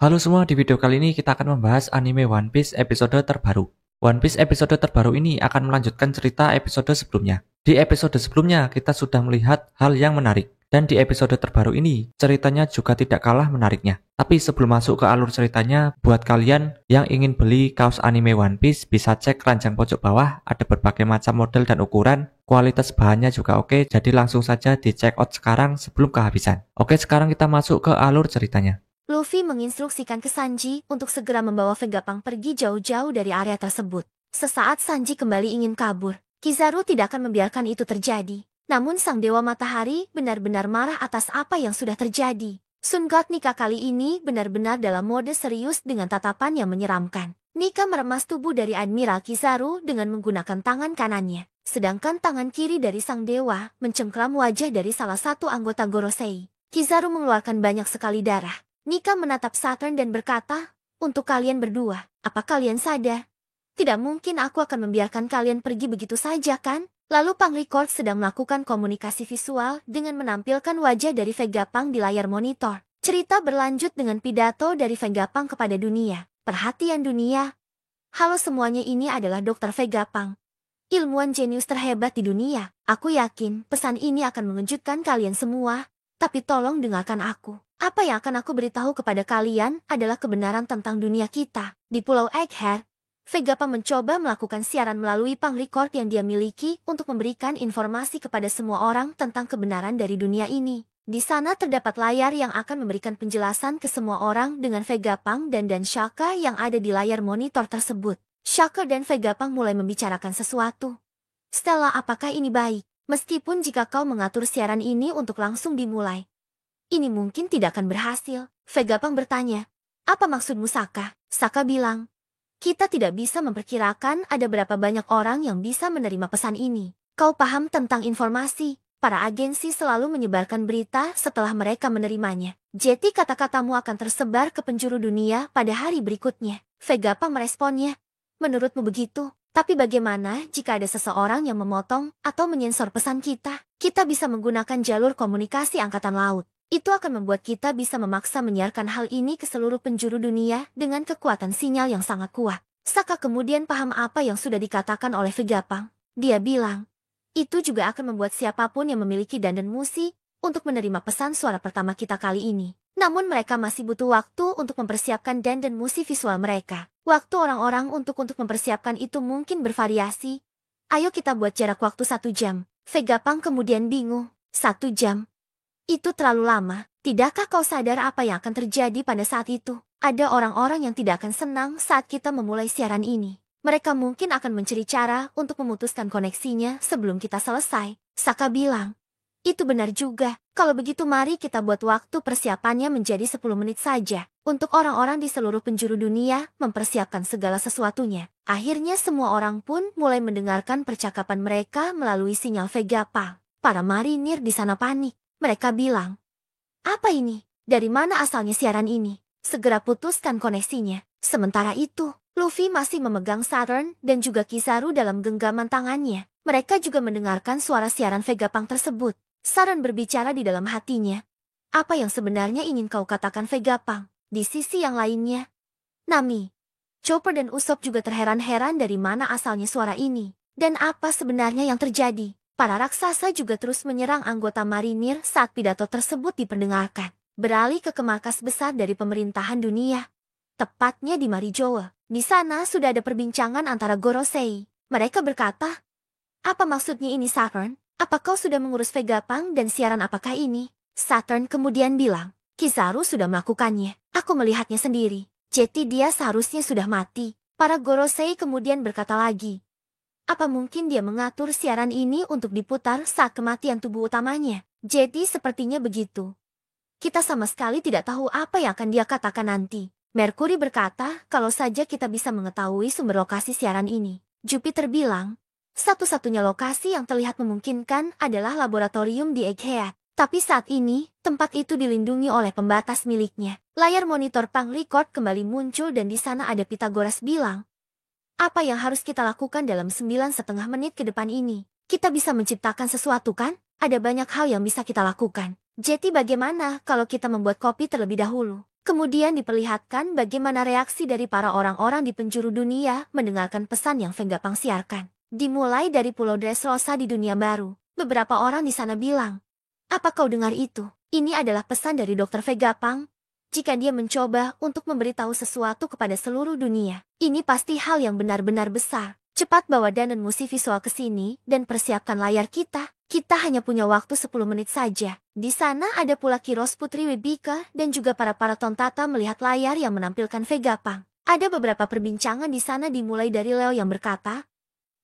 Halo semua, di video kali ini kita akan membahas anime One Piece episode terbaru. One Piece episode terbaru ini akan melanjutkan cerita episode sebelumnya. Di episode sebelumnya kita sudah melihat hal yang menarik. Dan di episode terbaru ini, ceritanya juga tidak kalah menariknya. Tapi sebelum masuk ke alur ceritanya, buat kalian yang ingin beli kaos anime One Piece, bisa cek keranjang pojok bawah, ada berbagai macam model dan ukuran, kualitas bahannya juga oke, jadi langsung saja di check out sekarang sebelum kehabisan. Oke, sekarang kita masuk ke alur ceritanya. Luffy menginstruksikan ke Sanji untuk segera membawa Vegapunk pergi jauh-jauh dari area tersebut. Sesaat Sanji kembali ingin kabur, Kizaru tidak akan membiarkan itu terjadi. Namun Sang Dewa Matahari benar-benar marah atas apa yang sudah terjadi. Sun God Nika kali ini benar-benar dalam mode serius dengan tatapan yang menyeramkan. Nika meremas tubuh dari Admiral Kizaru dengan menggunakan tangan kanannya. Sedangkan tangan kiri dari Sang Dewa mencengkram wajah dari salah satu anggota Gorosei. Kizaru mengeluarkan banyak sekali darah. Nika menatap Saturn dan berkata, "Untuk kalian berdua, apa kalian sadar? Tidak mungkin aku akan membiarkan kalian pergi begitu saja, kan?" Lalu Pangrecord sedang melakukan komunikasi visual dengan menampilkan wajah dari Vegapunk di layar monitor. Cerita berlanjut dengan pidato dari Vegapunk kepada dunia. "Perhatian dunia. Halo semuanya, ini adalah Dr. Vegapunk, ilmuwan jenius terhebat di dunia. Aku yakin pesan ini akan mengejutkan kalian semua, tapi tolong dengarkan aku. Apa yang akan aku beritahu kepada kalian adalah kebenaran tentang dunia kita." Di Pulau Egghead, Vegapunk mencoba melakukan siaran melalui Pangrecord yang dia miliki untuk memberikan informasi kepada semua orang tentang kebenaran dari dunia ini. Di sana terdapat layar yang akan memberikan penjelasan ke semua orang dengan Vegapunk dan Shaka yang ada di layar monitor tersebut. Shaka dan Vegapunk mulai membicarakan sesuatu. "Stella, apakah ini baik? Meskipun jika kau mengatur siaran ini untuk langsung dimulai, ini mungkin tidak akan berhasil." Vegapunk bertanya, "Apa maksudmu, Saka?" Saka bilang, "Kita tidak bisa memperkirakan ada berapa banyak orang yang bisa menerima pesan ini. Kau paham tentang informasi, para agensi selalu menyebarkan berita setelah mereka menerimanya. Jadi kata-katamu akan tersebar ke penjuru dunia pada hari berikutnya." Vegapunk meresponnya, "Menurutmu begitu? Tapi bagaimana jika ada seseorang yang memotong atau menyensor pesan kita? Kita bisa menggunakan jalur komunikasi angkatan laut. Itu akan membuat kita bisa memaksa menyiarkan hal ini ke seluruh penjuru dunia dengan kekuatan sinyal yang sangat kuat." Saka kemudian paham apa yang sudah dikatakan oleh Vegapunk. Dia bilang, "Itu juga akan membuat siapapun yang memiliki dandan musi untuk menerima pesan suara pertama kita kali ini. Namun mereka masih butuh waktu untuk mempersiapkan dandan musi visual mereka. Waktu orang-orang untuk mempersiapkan itu mungkin bervariasi. Ayo kita buat jarak waktu 1 jam. Vegapunk kemudian bingung. 1 jam? Itu terlalu lama. Tidakkah kau sadar apa yang akan terjadi pada saat itu? Ada orang-orang yang tidak akan senang saat kita memulai siaran ini. Mereka mungkin akan mencari cara untuk memutuskan koneksinya sebelum kita selesai." Saka bilang, "Itu benar juga. Kalau begitu mari kita buat waktu persiapannya menjadi 10 menit saja. Untuk orang-orang di seluruh penjuru dunia mempersiapkan segala sesuatunya." Akhirnya semua orang pun mulai mendengarkan percakapan mereka melalui sinyal Vegapunk. Para marinir di sana panik. Mereka bilang, "Apa ini? Dari mana asalnya siaran ini? Segera putuskan koneksinya." Sementara itu, Luffy masih memegang Saturn dan juga Kizaru dalam genggaman tangannya. Mereka juga mendengarkan suara siaran Vegapunk tersebut. Saturn berbicara di dalam hatinya. "Apa yang sebenarnya ingin kau katakan, Vegapunk?" Di sisi yang lainnya, Nami, Chopper dan Usopp juga terheran-heran dari mana asalnya suara ini. Dan apa sebenarnya yang terjadi? Para raksasa juga terus menyerang anggota marinir saat pidato tersebut diperdengarkan. Beralih ke markas besar dari pemerintahan dunia, tepatnya di Marijoa. Di sana sudah ada perbincangan antara Gorosei. Mereka berkata, "Apa maksudnya ini, Saturn? Apa kau sudah mengurus Vegapunk dan siaran apakah ini?" Saturn kemudian bilang, "Kizaru sudah melakukannya. Aku melihatnya sendiri. Jadi dia seharusnya sudah mati." Para Gorosei kemudian berkata lagi, "Apa mungkin dia mengatur siaran ini untuk diputar saat kematian tubuh utamanya?" Jadi sepertinya begitu. Kita sama sekali tidak tahu apa yang akan dia katakan nanti. Mercury berkata kalau saja kita bisa mengetahui sumber lokasi siaran ini. Jupiter bilang, satu-satunya lokasi yang terlihat memungkinkan adalah laboratorium di Egghead. Tapi saat ini, tempat itu dilindungi oleh pembatas miliknya. Layar monitor Pangrecord kembali muncul dan di sana ada Pythagoras bilang, "Apa yang harus kita lakukan dalam 9,5 menit ke depan ini? Kita bisa menciptakan sesuatu, kan? Ada banyak hal yang bisa kita lakukan. Jadi bagaimana kalau kita membuat kopi terlebih dahulu?" Kemudian diperlihatkan bagaimana reaksi dari para orang-orang di penjuru dunia mendengarkan pesan yang Vegapunk siarkan. Dimulai dari Pulau Dressrosa di dunia baru, beberapa orang di sana bilang, "Apa kau dengar itu? Ini adalah pesan dari Dr. Vegapunk. Jika dia mencoba untuk memberitahu sesuatu kepada seluruh dunia, ini pasti hal yang benar-benar besar. Cepat bawa Dan Musi Visual ke sini dan persiapkan layar kita. Kita hanya punya waktu 10 menit saja." Di sana ada pula Kiros Putri Wibika dan juga para tontata melihat layar yang menampilkan Vegapunk. Ada beberapa perbincangan di sana dimulai dari Leo yang berkata,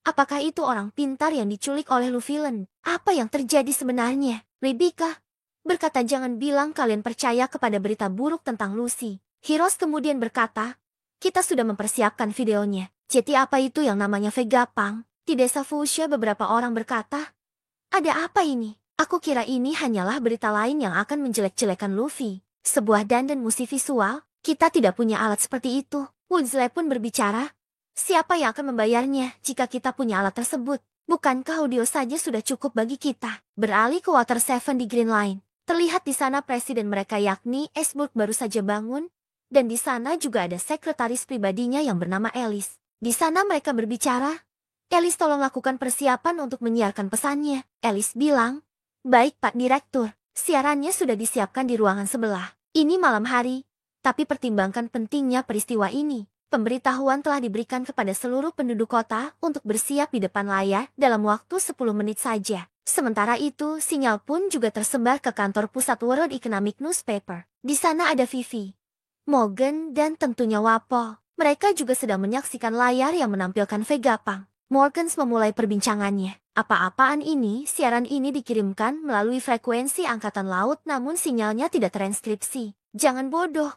"Apakah itu orang pintar yang diculik oleh Luffy-len? Apa yang terjadi sebenarnya?" Wibika berkata, "Jangan bilang kalian percaya kepada berita buruk tentang Lucy." Kiros kemudian berkata, "Kita sudah mempersiapkan videonya. Jadi apa itu yang namanya Vegapunk?" Di desa Fuchsia beberapa orang berkata, "Ada apa ini? Aku kira ini hanyalah berita lain yang akan menjelek-jelekan Luffy. Sebuah Dan Musi Visual, kita tidak punya alat seperti itu." Woodsley pun berbicara, "Siapa yang akan membayarnya jika kita punya alat tersebut? Bukankah audio saja sudah cukup bagi kita?" Beralih ke Water Seven di Green Line, terlihat di sana presiden mereka yakni Iceberg baru saja bangun, dan di sana juga ada sekretaris pribadinya yang bernama Alice. Di sana mereka berbicara, "Alice, tolong lakukan persiapan untuk menyiarkan pesannya." Alice bilang, "Baik Pak Direktur, siarannya sudah disiapkan di ruangan sebelah. Ini malam hari, tapi pertimbangkan pentingnya peristiwa ini. Pemberitahuan telah diberikan kepada seluruh penduduk kota untuk bersiap di depan layar dalam waktu 10 menit saja." Sementara itu, sinyal pun juga tersebar ke kantor pusat World Economic Newspaper. Di sana ada Vivi, Morgan, dan tentunya Wapo. Mereka juga sedang menyaksikan layar yang menampilkan Vegapunk. Morgans memulai perbincangannya. "Apa-apaan ini? Siaran ini dikirimkan melalui frekuensi angkatan laut namun sinyalnya tidak transkripsi. Jangan bodoh.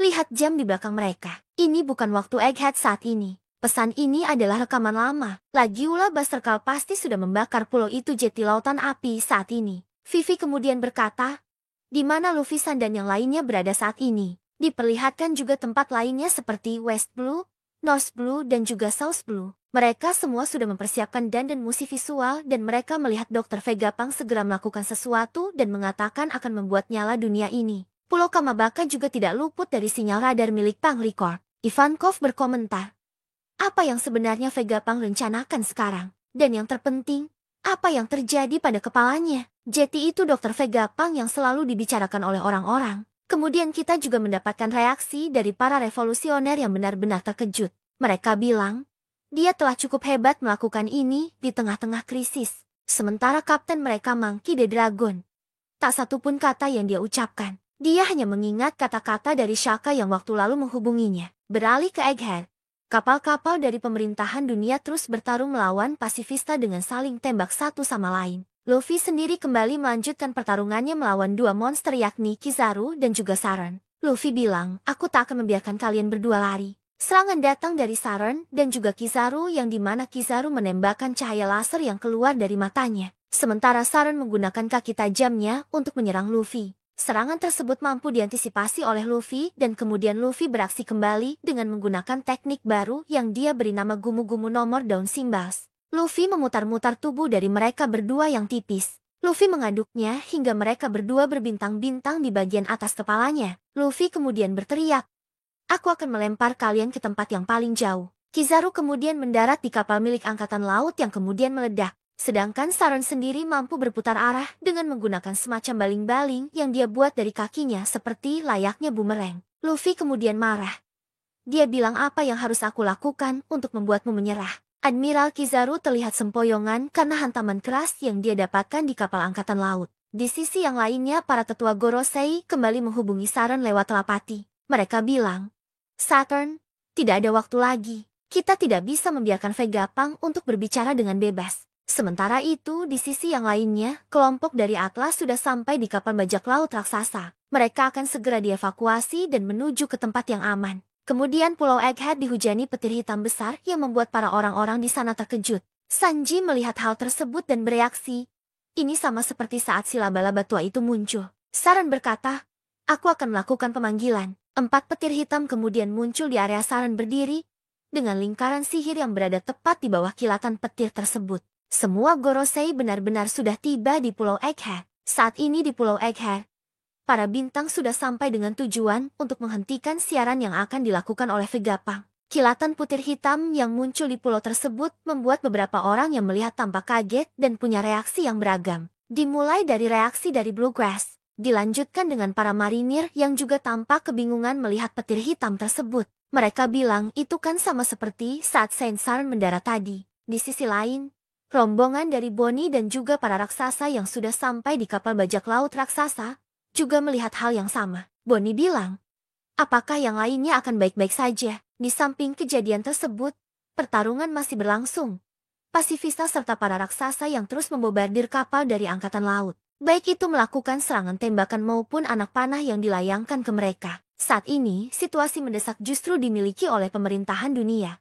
Lihat jam di belakang mereka. Ini bukan waktu Egghead saat ini. Pesan ini adalah rekaman lama. Lagiula Buster Call pasti sudah membakar pulau itu jeti lautan api saat ini." Vivi kemudian berkata, "Di mana Luffy-san dan yang lainnya berada saat ini?" Diperlihatkan juga tempat lainnya seperti West Blue, North Blue, dan juga South Blue. Mereka semua sudah mempersiapkan Dan Musi Visual dan mereka melihat Dr. Vegapunk segera melakukan sesuatu dan mengatakan akan membuat nyala dunia ini. Pulau Kamabaka juga tidak luput dari sinyal radar milik Panglikor. Ivankov berkomentar, "Apa yang sebenarnya Vegapunk rencanakan sekarang? Dan yang terpenting, apa yang terjadi pada kepalanya?" Jeti itu Dr. Vegapunk yang selalu dibicarakan oleh orang-orang. Kemudian kita juga mendapatkan reaksi dari para revolusioner yang benar-benar terkejut. Mereka bilang, dia telah cukup hebat melakukan ini di tengah-tengah krisis. Sementara kapten mereka Monkey D. Dragon, tak satu pun kata yang dia ucapkan. Dia hanya mengingat kata-kata dari Shaka yang waktu lalu menghubunginya. Beralih ke Egghead, kapal-kapal dari pemerintahan dunia terus bertarung melawan pasifista dengan saling tembak satu sama lain. Luffy sendiri kembali melanjutkan pertarungannya melawan dua monster yakni Kizaru dan juga Saran. Luffy bilang, "Aku tak akan membiarkan kalian berdua lari." Serangan datang dari Saran dan juga Kizaru yang dimana Kizaru menembakkan cahaya laser yang keluar dari matanya. Sementara Saran menggunakan kaki tajamnya untuk menyerang Luffy. Serangan tersebut mampu diantisipasi oleh Luffy dan kemudian Luffy beraksi kembali dengan menggunakan teknik baru yang dia beri nama Gumu-Gumu nomor daun Simbals. Luffy memutar-mutar tubuh dari mereka berdua yang tipis. Luffy mengaduknya hingga mereka berdua berbintang-bintang di bagian atas kepalanya. Luffy kemudian berteriak, "Aku akan melempar kalian ke tempat yang paling jauh." Kizaru kemudian mendarat di kapal milik angkatan laut yang kemudian meledak. Sedangkan Saran sendiri mampu berputar arah dengan menggunakan semacam baling-baling yang dia buat dari kakinya seperti layaknya bumerang. Luffy kemudian marah. Dia bilang, "Apa yang harus aku lakukan untuk membuatmu menyerah?" Admiral Kizaru terlihat sempoyongan karena hantaman keras yang dia dapatkan di kapal angkatan laut. Di sisi yang lainnya, para tetua Gorosei kembali menghubungi Saran lewat telepati. Mereka bilang, "Saturn, tidak ada waktu lagi. Kita tidak bisa membiarkan Vegapunk untuk berbicara dengan bebas." Sementara itu, di sisi yang lainnya, kelompok dari Atlas sudah sampai di kapal bajak laut raksasa. Mereka akan segera dievakuasi dan menuju ke tempat yang aman. Kemudian Pulau Egghead dihujani petir hitam besar yang membuat para orang-orang di sana terkejut. Sanji melihat hal tersebut dan bereaksi, "Ini sama seperti saat si laba-laba tua itu muncul." Saran berkata, "Aku akan melakukan pemanggilan." 4 petir hitam kemudian muncul di area Saran berdiri, dengan lingkaran sihir yang berada tepat di bawah kilatan petir tersebut. Semua Gorosei benar-benar sudah tiba di Pulau Egghead. Saat ini di Pulau Egghead, Para bintang sudah sampai dengan tujuan untuk menghentikan siaran yang akan dilakukan oleh Vegapunk. Kilatan putih hitam yang muncul di pulau tersebut membuat beberapa orang yang melihat tampak kaget dan punya reaksi yang beragam. Dimulai dari reaksi dari Bluegrass, dilanjutkan dengan para marinir yang juga tampak kebingungan melihat petir hitam tersebut. Mereka bilang itu kan sama seperti saat Saint Saturn mendarat tadi. Di sisi lain, rombongan dari Bonnie dan juga para raksasa yang sudah sampai di kapal bajak laut raksasa juga melihat hal yang sama. Bonnie bilang, apakah yang lainnya akan baik-baik saja? Di samping kejadian tersebut, pertarungan masih berlangsung. Pasifista serta para raksasa yang terus membobardir kapal dari angkatan laut. Baik itu melakukan serangan tembakan maupun anak panah yang dilayangkan ke mereka. Saat ini, situasi mendesak justru dimiliki oleh pemerintahan dunia.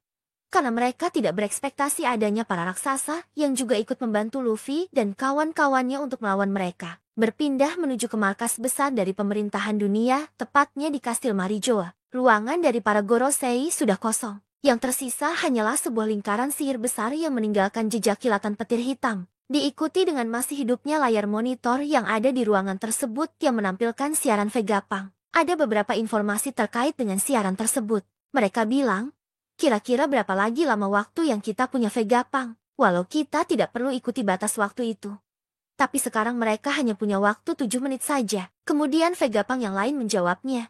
Karena mereka tidak berekspektasi adanya para raksasa yang juga ikut membantu Luffy dan kawan-kawannya untuk melawan mereka. Berpindah menuju ke markas besar dari pemerintahan dunia, tepatnya di Kastil Marijoa. Ruangan dari para Gorosei sudah kosong. Yang tersisa hanyalah sebuah lingkaran sihir besar yang meninggalkan jejak kilatan petir hitam. Diikuti dengan masih hidupnya layar monitor yang ada di ruangan tersebut yang menampilkan siaran Vegapunk. Ada beberapa informasi terkait dengan siaran tersebut. Mereka bilang, kira-kira berapa lagi lama waktu yang kita punya Vegapunk, walau kita tidak perlu ikuti batas waktu itu. Tapi sekarang mereka hanya punya waktu 7 menit saja. Kemudian Vegapunk yang lain menjawabnya.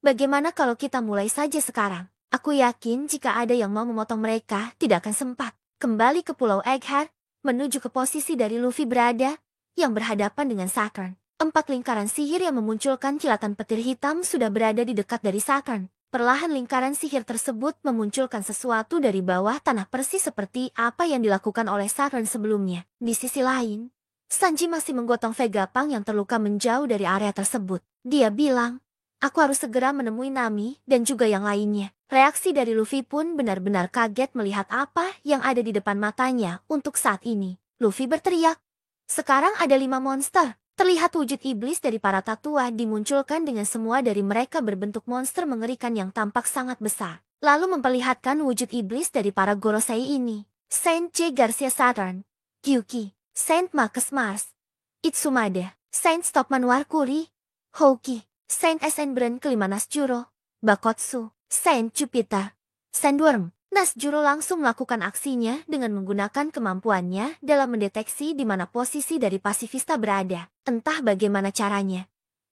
Bagaimana kalau kita mulai saja sekarang? Aku yakin jika ada yang mau memotong mereka, tidak akan sempat. Kembali ke Pulau Egghead, menuju ke posisi dari Luffy berada, yang berhadapan dengan Saturn. 4 lingkaran sihir yang memunculkan kilatan petir hitam sudah berada di dekat dari Saturn. Perlahan lingkaran sihir tersebut memunculkan sesuatu dari bawah tanah persis seperti apa yang dilakukan oleh Saturn sebelumnya. Di sisi lain, Sanji masih menggotong Vegapunk yang terluka menjauh dari area tersebut. Dia bilang, aku harus segera menemui Nami dan juga yang lainnya. Reaksi dari Luffy pun benar-benar kaget melihat apa yang ada di depan matanya untuk saat ini. Luffy berteriak, sekarang ada 5 monster. Terlihat wujud iblis dari para tatua dimunculkan dengan semua dari mereka berbentuk monster mengerikan yang tampak sangat besar. Lalu memperlihatkan wujud iblis dari para Gorosei ini. Saint J. Garcia Saturn, Gyuki, Saint Marcus Mars, Itsumade, Saint Stockman Warkuri, Houki, Saint SN Brand kelima Nasjuro, Bakotsu, Saint Jupiter, Sandworm. Nasjuro langsung melakukan aksinya dengan menggunakan kemampuannya dalam mendeteksi di mana posisi dari pasifista berada. Entah bagaimana caranya,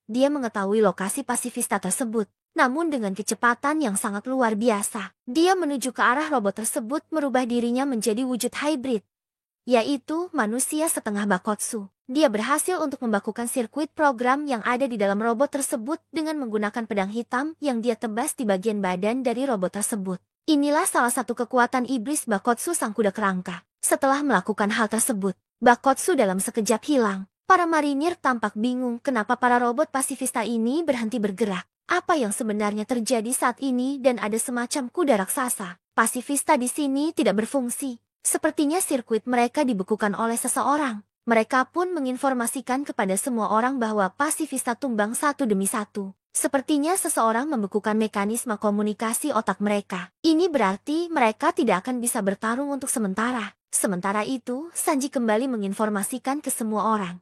dia mengetahui lokasi pasifista tersebut. Namun dengan kecepatan yang sangat luar biasa, dia menuju ke arah robot tersebut merubah dirinya menjadi wujud hybrid, yaitu manusia setengah Bakotsu. Dia berhasil untuk membakukan sirkuit program yang ada di dalam robot tersebut dengan menggunakan pedang hitam yang dia tebas di bagian badan dari robot tersebut. Inilah salah satu kekuatan iblis Bakotsu sang kuda kerangka. Setelah melakukan hal tersebut, Bakotsu dalam sekejap hilang. Para marinir tampak bingung kenapa para robot pasifista ini berhenti bergerak. Apa yang sebenarnya terjadi saat ini dan ada semacam kuda raksasa. Pasifista di sini tidak berfungsi. Sepertinya sirkuit mereka dibekukan oleh seseorang. Mereka pun menginformasikan kepada semua orang bahwa pasifista tumbang satu demi satu. Sepertinya seseorang membekukan mekanisme komunikasi otak mereka. Ini berarti mereka tidak akan bisa bertarung untuk sementara. Sementara itu, Sanji kembali menginformasikan ke semua orang.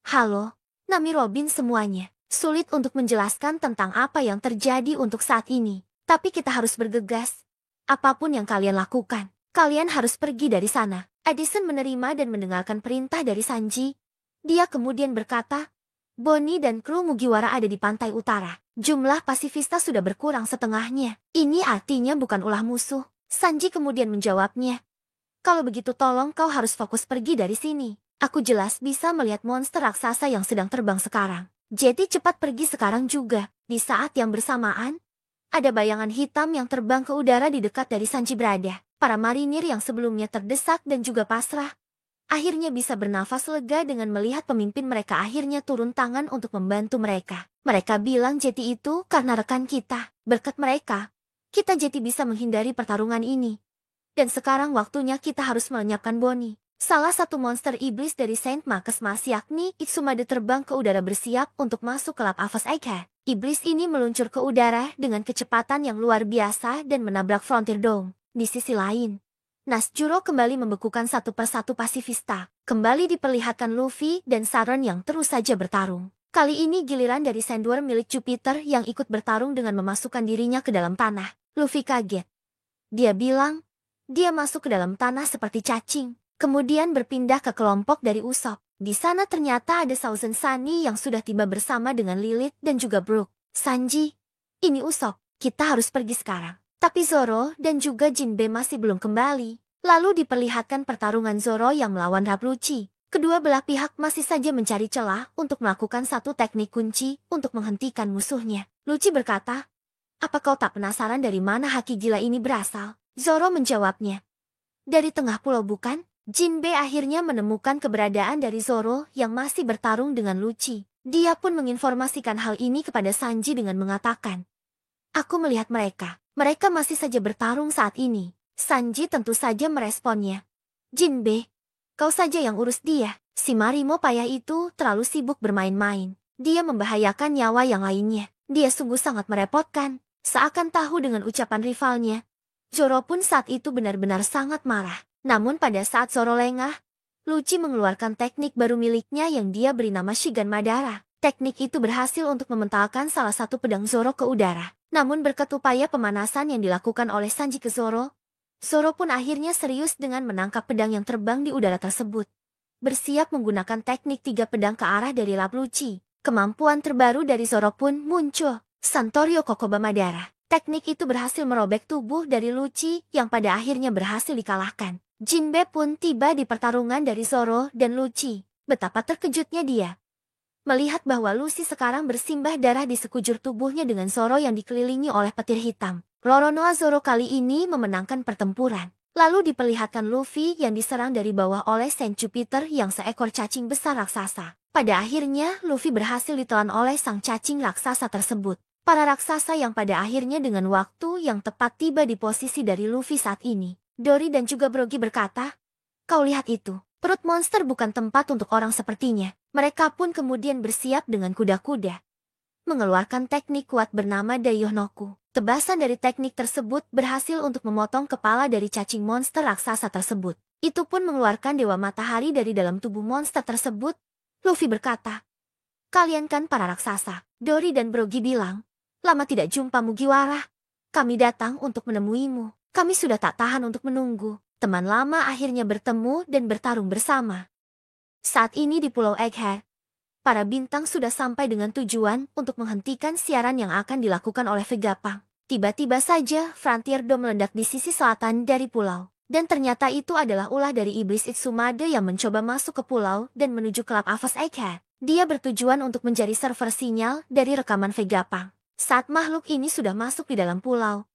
Halo, Nami Robin semuanya. Sulit untuk menjelaskan tentang apa yang terjadi untuk saat ini. Tapi kita harus bergegas. Apapun yang kalian lakukan, kalian harus pergi dari sana. Edison menerima dan mendengarkan perintah dari Sanji. Dia kemudian berkata, Bonnie dan kru Mugiwara ada di pantai utara. Jumlah pasifista sudah berkurang setengahnya. Ini artinya bukan ulah musuh. Sanji kemudian menjawabnya. Kalau begitu tolong kau harus fokus pergi dari sini. Aku jelas bisa melihat monster raksasa yang sedang terbang sekarang. Jadi cepat pergi sekarang juga. Di saat yang bersamaan, ada bayangan hitam yang terbang ke udara di dekat dari Sanji berada. Para marinir yang sebelumnya terdesak dan juga pasrah, akhirnya bisa bernafas lega dengan melihat pemimpin mereka akhirnya turun tangan untuk membantu mereka. Mereka bilang Jetty itu karena rekan kita. Berkat mereka, kita Jetty bisa menghindari pertarungan ini. Dan sekarang waktunya kita harus melenyapkan Bonnie. Salah satu monster iblis dari Saint Marcus Mars yakni Itsumade terbang ke udara bersiap untuk masuk ke lap Avas Egghead. Iblis ini meluncur ke udara dengan kecepatan yang luar biasa dan menabrak Frontier Dome. Di sisi lain, Nasjuro kembali membekukan satu persatu pasifista. Kembali diperlihatkan Luffy dan Saturn yang terus saja bertarung. Kali ini giliran dari Sandworm milik Jupiter yang ikut bertarung dengan memasukkan dirinya ke dalam tanah. Luffy kaget. Dia bilang, dia masuk ke dalam tanah seperti cacing, kemudian berpindah ke kelompok dari Usopp. Di sana ternyata ada Thousand Sunny yang sudah tiba bersama dengan Lilith dan juga Brook. Sanji, ini Usopp, kita harus pergi sekarang. Tapi Zoro dan juga Jinbe masih belum kembali. Lalu diperlihatkan pertarungan Zoro yang melawan Rapluci. Kedua belah pihak masih saja mencari celah untuk melakukan satu teknik kunci untuk menghentikan musuhnya. Lucci berkata, apa kau tak penasaran dari mana haki gila ini berasal? Zoro menjawabnya, dari tengah pulau bukan? Jinbe akhirnya menemukan keberadaan dari Zoro yang masih bertarung dengan Lucci. Dia pun menginformasikan hal ini kepada Sanji dengan mengatakan, aku melihat mereka. Mereka masih saja bertarung saat ini. Sanji tentu saja meresponnya. Jinbe, kau saja yang urus dia. Si Marimo payah itu terlalu sibuk bermain-main. Dia membahayakan nyawa yang lainnya. Dia sungguh sangat merepotkan. Seakan tahu dengan ucapan rivalnya. Zoro pun saat itu benar-benar sangat marah. Namun pada saat Zoro lengah, Lucci mengeluarkan teknik baru miliknya yang dia beri nama Shigan Madara. Teknik itu berhasil untuk mementalkan salah satu pedang Zoro ke udara. Namun berkat upaya pemanasan yang dilakukan oleh Sanji ke Zoro, Zoro pun akhirnya serius dengan menangkap pedang yang terbang di udara tersebut. Bersiap menggunakan teknik 3 pedang ke arah dari lap Lucci. Kemampuan terbaru dari Zoro pun muncul, Santorio Kokoba Madara. Teknik itu berhasil merobek tubuh dari Lucci yang pada akhirnya berhasil dikalahkan. Jinbe pun tiba di pertarungan dari Zoro dan Lucci. Betapa terkejutnya dia melihat bahwa Luffy sekarang bersimbah darah di sekujur tubuhnya dengan Zoro yang dikelilingi oleh petir hitam. Roronoa Zoro kali ini memenangkan pertempuran. Lalu diperlihatkan Luffy yang diserang dari bawah oleh Saint Jupiter yang seekor cacing besar raksasa. Pada akhirnya Luffy berhasil ditelan oleh sang cacing raksasa tersebut. Para raksasa yang pada akhirnya dengan waktu yang tepat tiba di posisi dari Luffy saat ini. Dory dan juga Brogy berkata, kau lihat itu, perut monster bukan tempat untuk orang sepertinya. Mereka pun kemudian bersiap dengan kuda-kuda. Mengeluarkan teknik kuat bernama Daiohnoku. Tebasan dari teknik tersebut berhasil untuk memotong kepala dari cacing monster raksasa tersebut. Itu pun mengeluarkan Dewa Matahari dari dalam tubuh monster tersebut. Luffy berkata, kalian kan para raksasa. Dory dan Brogy bilang, lama tidak jumpa Mugiwara. Kami datang untuk menemuimu. Kami sudah tak tahan untuk menunggu. Teman lama akhirnya bertemu dan bertarung bersama. Saat ini di Pulau Egghead, para bintang sudah sampai dengan tujuan untuk menghentikan siaran yang akan dilakukan oleh Vegapunk. Tiba-tiba saja Frontier Dome meledak di sisi selatan dari pulau. Dan ternyata itu adalah ulah dari iblis Itsumade yang mencoba masuk ke pulau dan menuju klub Avos Egghead. Dia bertujuan untuk menjadi server sinyal dari rekaman Vegapunk. Saat makhluk ini sudah masuk di dalam pulau,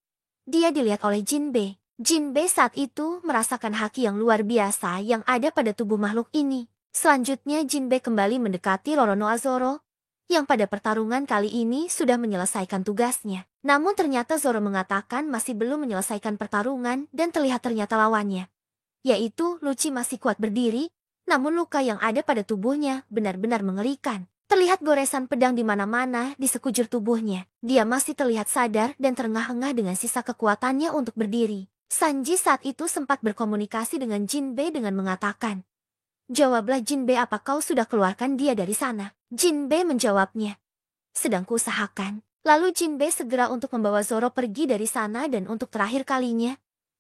dia dilihat oleh Jinbe. Jinbe saat itu merasakan haki yang luar biasa yang ada pada tubuh makhluk ini. Selanjutnya Jinbe kembali mendekati Roronoa Zoro, yang pada pertarungan kali ini sudah menyelesaikan tugasnya. Namun ternyata Zoro mengatakan masih belum menyelesaikan pertarungan dan ternyata lawannya, yaitu Lucci masih kuat berdiri, namun luka yang ada pada tubuhnya benar-benar mengerikan. Terlihat goresan pedang di mana-mana di sekujur tubuhnya. Dia masih terlihat sadar dan terengah-engah dengan sisa kekuatannya untuk berdiri. Sanji saat itu sempat berkomunikasi dengan Jinbe dengan mengatakan, jawablah Jinbe, apa kau sudah keluarkan dia dari sana? Jinbe menjawabnya, sedang kuusahakan. Lalu Jinbe segera untuk membawa Zoro pergi dari sana dan untuk terakhir kalinya,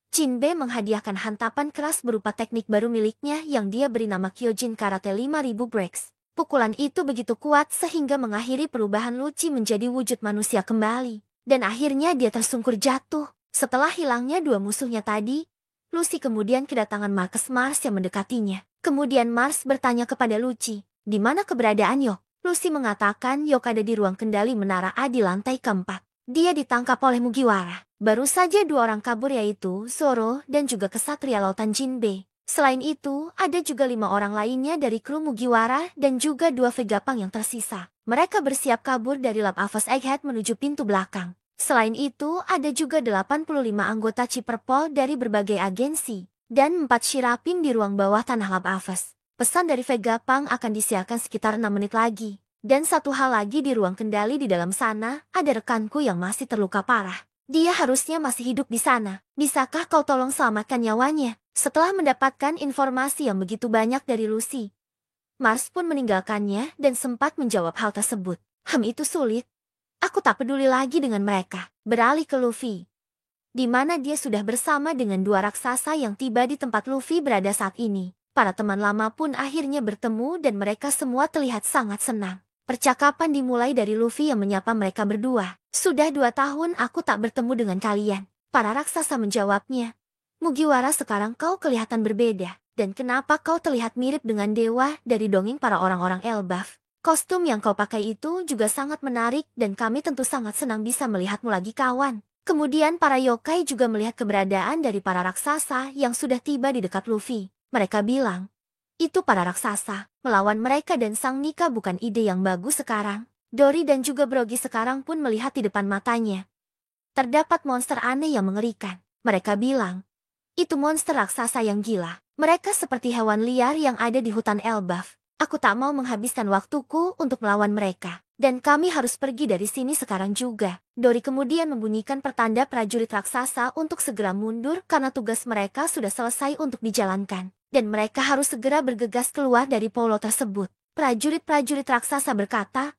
Jinbe menghadiahkan hantapan keras berupa teknik baru miliknya yang dia beri nama Kyojin Karate 5000 Breaks. Pukulan itu begitu kuat sehingga mengakhiri perubahan Lucci menjadi wujud manusia kembali. Dan akhirnya dia tersungkur jatuh. Setelah hilangnya dua musuhnya tadi, Luffy kemudian kedatangan Marcus Mars yang mendekatinya. Kemudian Mars bertanya kepada Lucci, di mana keberadaan Yok? Luffy mengatakan Yok ada di ruang kendali menara A di lantai keempat. Dia ditangkap oleh Mugiwara. Baru saja 2 orang kabur yaitu Zoro dan juga kesatria lautan Jinbe. Selain itu, ada juga 5 orang lainnya dari kru Mugiwara dan juga 2 Vegapunk yang tersisa. Mereka bersiap kabur dari lab Avos Egghead menuju pintu belakang. Selain itu, ada juga 85 anggota Chipperpol dari berbagai agensi, dan 4 Shiraping di ruang bawah tanah lab Avos. Pesan dari Vegapunk akan disiarkan sekitar 6 menit lagi. Dan satu hal lagi, di ruang kendali di dalam sana, ada rekanku yang masih terluka parah. Dia harusnya masih hidup di sana. Bisakah kau tolong selamatkan nyawanya? Setelah mendapatkan informasi yang begitu banyak dari Lucy, Mars pun meninggalkannya dan sempat menjawab hal tersebut. Itu sulit. Aku tak peduli lagi dengan mereka. Beralih ke Luffy, di mana dia sudah bersama dengan dua raksasa yang tiba di tempat Luffy berada saat ini. Para teman lama pun akhirnya bertemu dan mereka semua terlihat sangat senang. Percakapan dimulai dari Luffy yang menyapa mereka berdua. Sudah 2 tahun aku tak bertemu dengan kalian. Para raksasa menjawabnya. Mugiwara, sekarang kau kelihatan berbeda. Dan kenapa kau terlihat mirip dengan dewa dari dongeng para orang-orang Elbaf? Kostum yang kau pakai itu juga sangat menarik dan kami tentu sangat senang bisa melihatmu lagi, kawan. Kemudian para yokai juga melihat keberadaan dari para raksasa yang sudah tiba di dekat Luffy. Mereka bilang, itu para raksasa. Melawan mereka dan Sang Nika bukan ide yang bagus sekarang. Dory dan juga Brogy sekarang pun melihat di depan matanya. Terdapat monster aneh yang mengerikan. Mereka bilang, itu monster raksasa yang gila. Mereka seperti hewan liar yang ada di hutan Elbaf. Aku tak mau menghabiskan waktuku untuk melawan mereka. Dan kami harus pergi dari sini sekarang juga. Dory kemudian membunyikan pertanda prajurit raksasa untuk segera mundur karena tugas mereka sudah selesai untuk dijalankan. Dan mereka harus segera bergegas keluar dari pulau tersebut. Prajurit-prajurit raksasa berkata,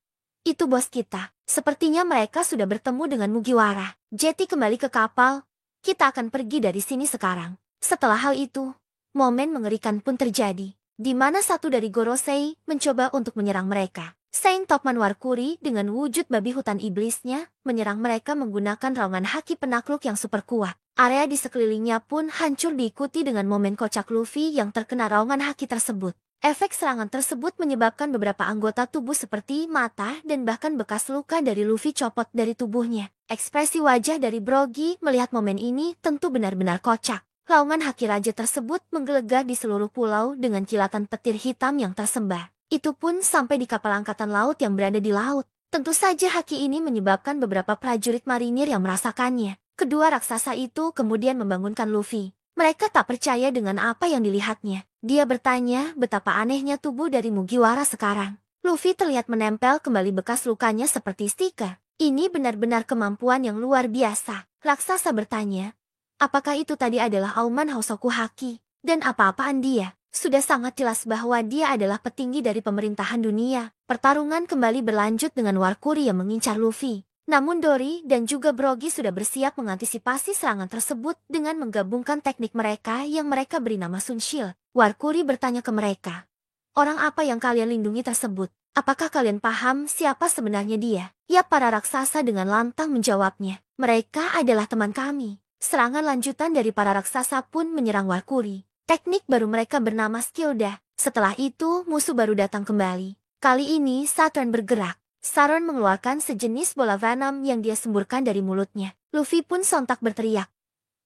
itu bos kita. Sepertinya mereka sudah bertemu dengan Mugiwara. Jetty kembali ke kapal. Kita akan pergi dari sini sekarang. Setelah hal itu, momen mengerikan pun terjadi, di mana satu dari Gorosei mencoba untuk menyerang mereka. Saint Topman Warkuri dengan wujud babi hutan iblisnya menyerang mereka menggunakan raungan haki penakluk yang super kuat. Area di sekelilingnya pun hancur diikuti dengan momen kocak Luffy yang terkena raungan haki tersebut. Efek serangan tersebut menyebabkan beberapa anggota tubuh seperti mata dan bahkan bekas luka dari Luffy copot dari tubuhnya. Ekspresi wajah dari Brogy melihat momen ini tentu benar-benar kocak. Raungan haki raja tersebut menggelegar di seluruh pulau dengan kilatan petir hitam yang tersebar. Itu pun sampai di kapal angkatan laut yang berada di laut. Tentu saja haki ini menyebabkan beberapa prajurit marinir yang merasakannya. Kedua raksasa itu kemudian membangunkan Luffy. Mereka tak percaya dengan apa yang dilihatnya. Dia bertanya betapa anehnya tubuh dari Mugiwara sekarang. Luffy terlihat menempel kembali bekas lukanya seperti stiker. Ini benar-benar kemampuan yang luar biasa. Raksasa bertanya, apakah itu tadi adalah auman Hosoku Haki? Dan apa-apaan dia? Sudah sangat jelas bahwa dia adalah petinggi dari pemerintahan dunia. Pertarungan kembali berlanjut dengan Warkuri yang mengincar Luffy. Namun Dory dan juga Brogy sudah bersiap mengantisipasi serangan tersebut dengan menggabungkan teknik mereka yang mereka beri nama Sun Shield. Warkuri bertanya ke mereka, orang apa yang kalian lindungi tersebut? Apakah kalian paham siapa sebenarnya dia? Ya, para raksasa dengan lantang menjawabnya. Mereka adalah teman kami. Serangan lanjutan dari para raksasa pun menyerang Warkuri. Teknik baru mereka bernama Skilda. Setelah itu, musuh baru datang kembali. Kali ini, Saturn bergerak. Saturn mengeluarkan sejenis bola venom yang dia semburkan dari mulutnya. Luffy pun sontak berteriak.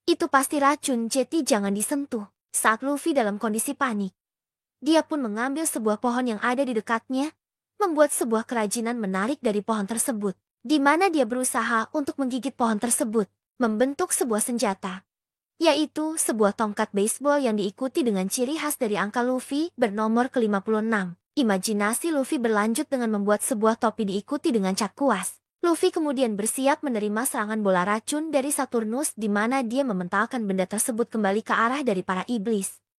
Itu pasti racun, Jetty jangan disentuh. Saat Luffy dalam kondisi panik, dia pun mengambil sebuah pohon yang ada di dekatnya, membuat sebuah kerajinan menarik dari pohon tersebut, di mana dia berusaha untuk menggigit pohon tersebut, membentuk sebuah senjata. Yaitu sebuah tongkat baseball yang diikuti dengan ciri khas dari angka Luffy bernomor ke-56. Imajinasi Luffy berlanjut dengan membuat sebuah topi diikuti dengan cat kuas. Luffy kemudian bersiap menerima serangan bola racun dari Saturnus di mana dia mementalkan benda tersebut kembali ke arah dari para iblis.